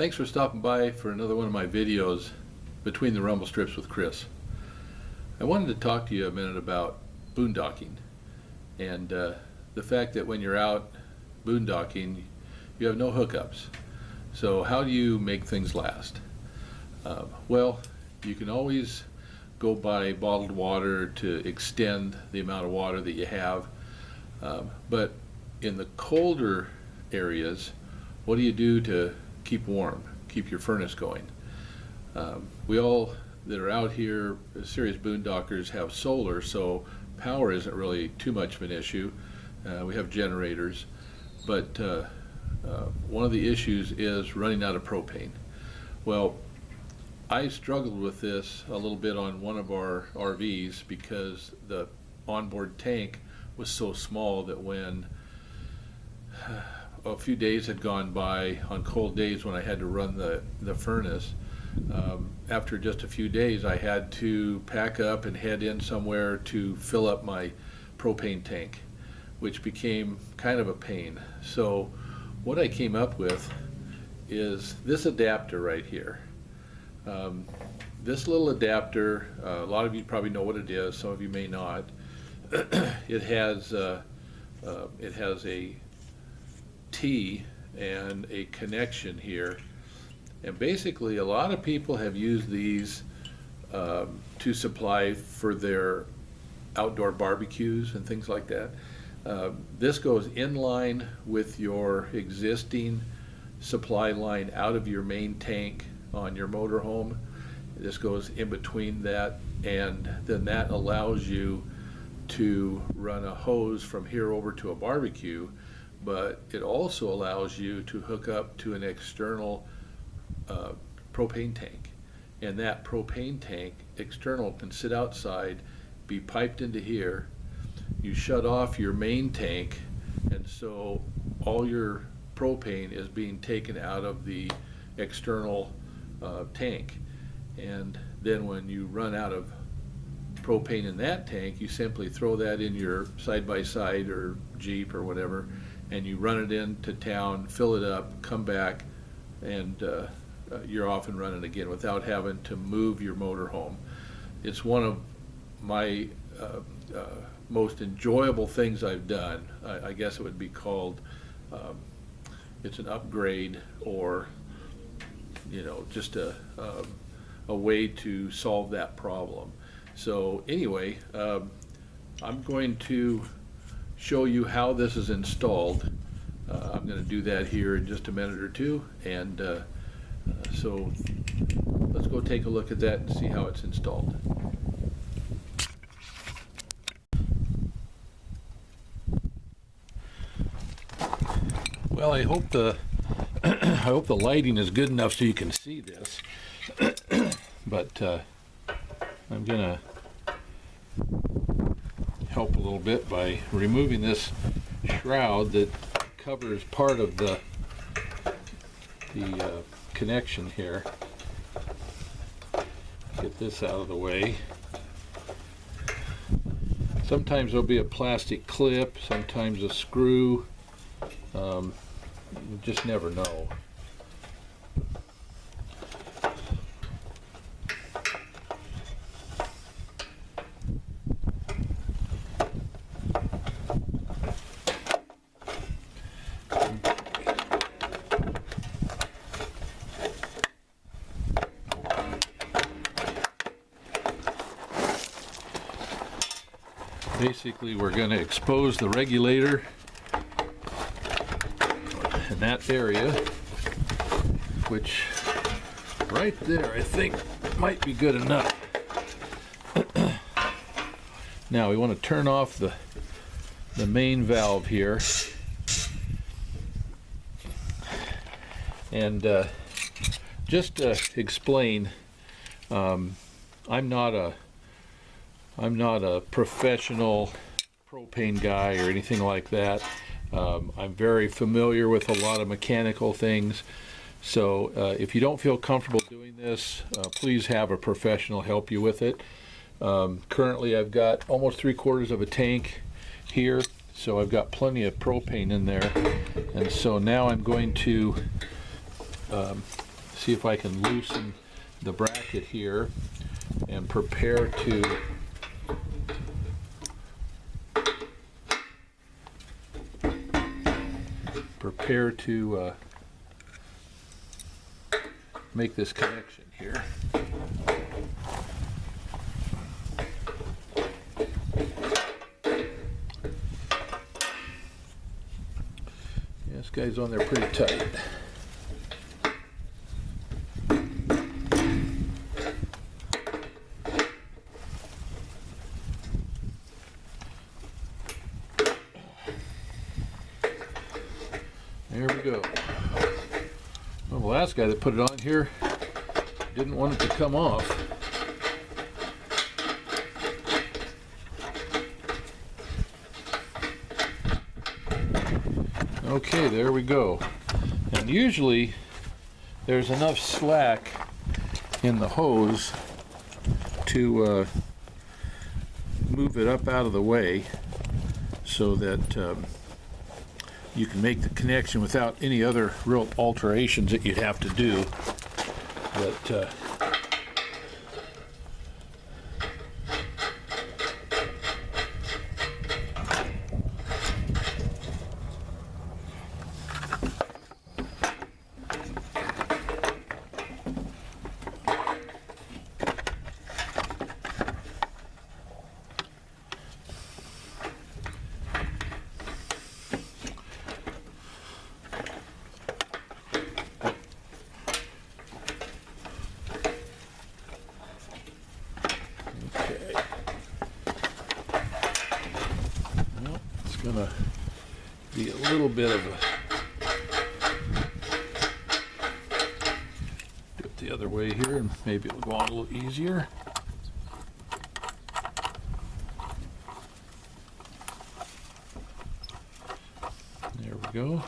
Thanks for stopping by for another one of my videos, Between the Rumble Strips with Chris. I wanted to talk to you a minute about boondocking and the fact that when you're out boondocking, you have no hookups. So how do you make things last? Well, you can always go buy bottled water to extend the amount of water that you have. But in the colder areas, what do you do to keep warm, keep your furnace going? We all that are out here, serious boondockers, have solar, so power isn't really too much of an issue. We have generators, but one of the issues is running out of propane. Well, I struggled with this a little bit on one of our RVs because the onboard tank was so small that when a few days had gone by on cold days when I had to run the furnace, after just a few days I had to pack up and head in somewhere to fill up my propane tank, which became kind of a pain. So what I came up with is this adapter right here. This little adapter, a lot of you probably know what it is, some of you may not. It has a T and a connection here, and basically a lot of people have used these to supply for their outdoor barbecues and things like that. This goes in line with your existing supply line out of your main tank on your motorhome. This goes in between that, and then that allows you to run a hose from here over to a barbecue, but it also allows you to hook up to an external propane tank, and that propane tank external can sit outside, be piped into here. You shut off your main tank, and so all your propane is being taken out of the external tank, and then when you run out of propane in that tank, you simply throw that in your side-by-side or Jeep or whatever, and you run it into town, fill it up, come back, and you're off and running again without having to move your motor home. It's one of my most enjoyable things I've done. I guess it would be called, it's an upgrade, or just a way to solve that problem. So anyway, I'm going to show you how this is installed. I'm going to do that here in just a minute or two, and so let's go take a look at that and see how it's installed. Well, I hope the I hope the lighting is good enough so you can see this, but I'm gonna help a little bit by removing this shroud that covers part of the connection here. Get this out of the way. Sometimes there'll be a plastic clip, sometimes a screw. You just never know. Basically, we're going to expose the regulator in that area, which right there I think might be good enough. Now we want to turn off the main valve here, and just to explain, I'm not a professional propane guy or anything like that. I'm very familiar with a lot of mechanical things, so if you don't feel comfortable doing this, please have a professional help you with it. Currently I've got almost 3/4 of a tank here, so I've got plenty of propane in there, and so now I'm going to see if I can loosen the bracket here and prepare to make this connection here. This guy's on there pretty tight. There we go. Well, the last guy that put it on here didn't want it to come off. Okay, there we go. And usually there's enough slack in the hose to move it up out of the way so that you can make the connection without any other real alterations that you'd have to do. But gonna be a little bit of a do it the other way here, and maybe it'll go on a little easier. There we go.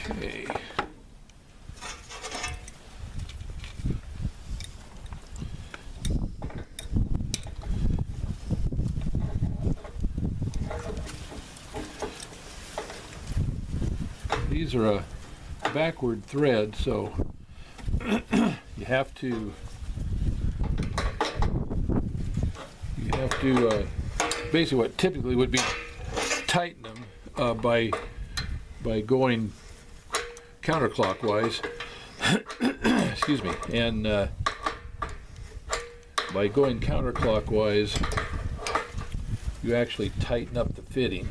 Okay. These are a backward thread, so you have to basically what typically would be tighten them by going counterclockwise. Excuse me. And by going counterclockwise, you actually tighten up the fitting.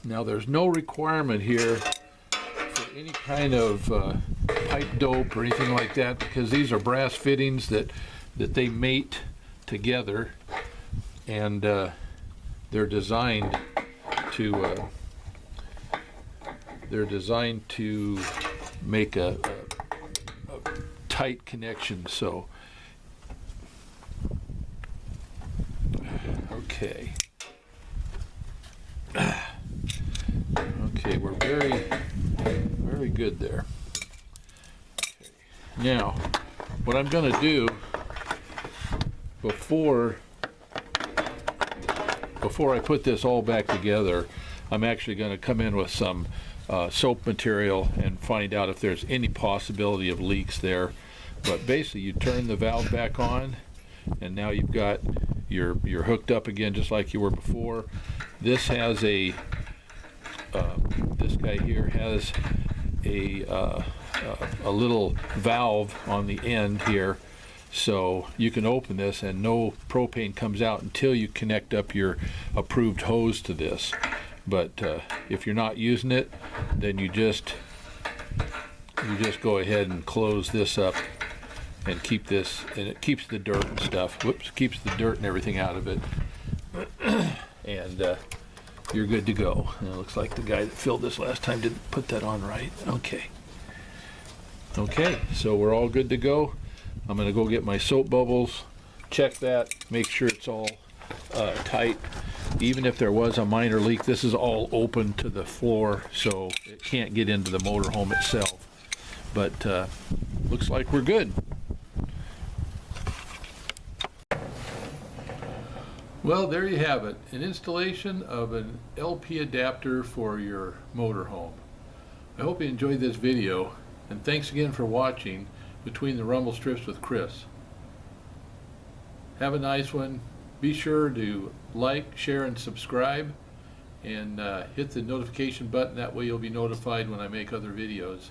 Now, there's no requirement here for any kind of pipe dope or anything like that, because these are brass fittings that they mate together, and they're designed to make a tight connection. So, okay. Okay, we're very, very good there. Okay. Now, what I'm going to do before I put this all back together, I'm actually going to come in with some soap material and find out if there's any possibility of leaks there. But basically, you turn the valve back on, and now you're hooked up again just like you were before. This has this guy here has a little valve on the end here, so you can open this and no propane comes out until you connect up your approved hose to this. But if you're not using it, then you just go ahead and close this up and keep this, and it keeps the dirt and stuff. Whoops, keeps the dirt and everything out of it. And you're good to go. And it looks like the guy that filled this last time didn't put that on right. Okay. Okay, so we're all good to go. I'm gonna go get my soap bubbles, check that, make sure it's all tight. Even if there was a minor leak, this is all open to the floor, so it can't get into the motorhome itself. But looks like we're good. Well, there you have it, an installation of an LP adapter for your motorhome. I hope you enjoyed this video, and thanks again for watching Between the Rumble Strips with Chris. Have a nice one. Be sure to like, share, and subscribe, and hit the notification button. That way you'll be notified when I make other videos.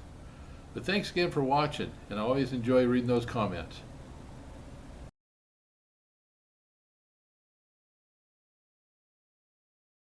But thanks again for watching, and I always enjoy reading those comments.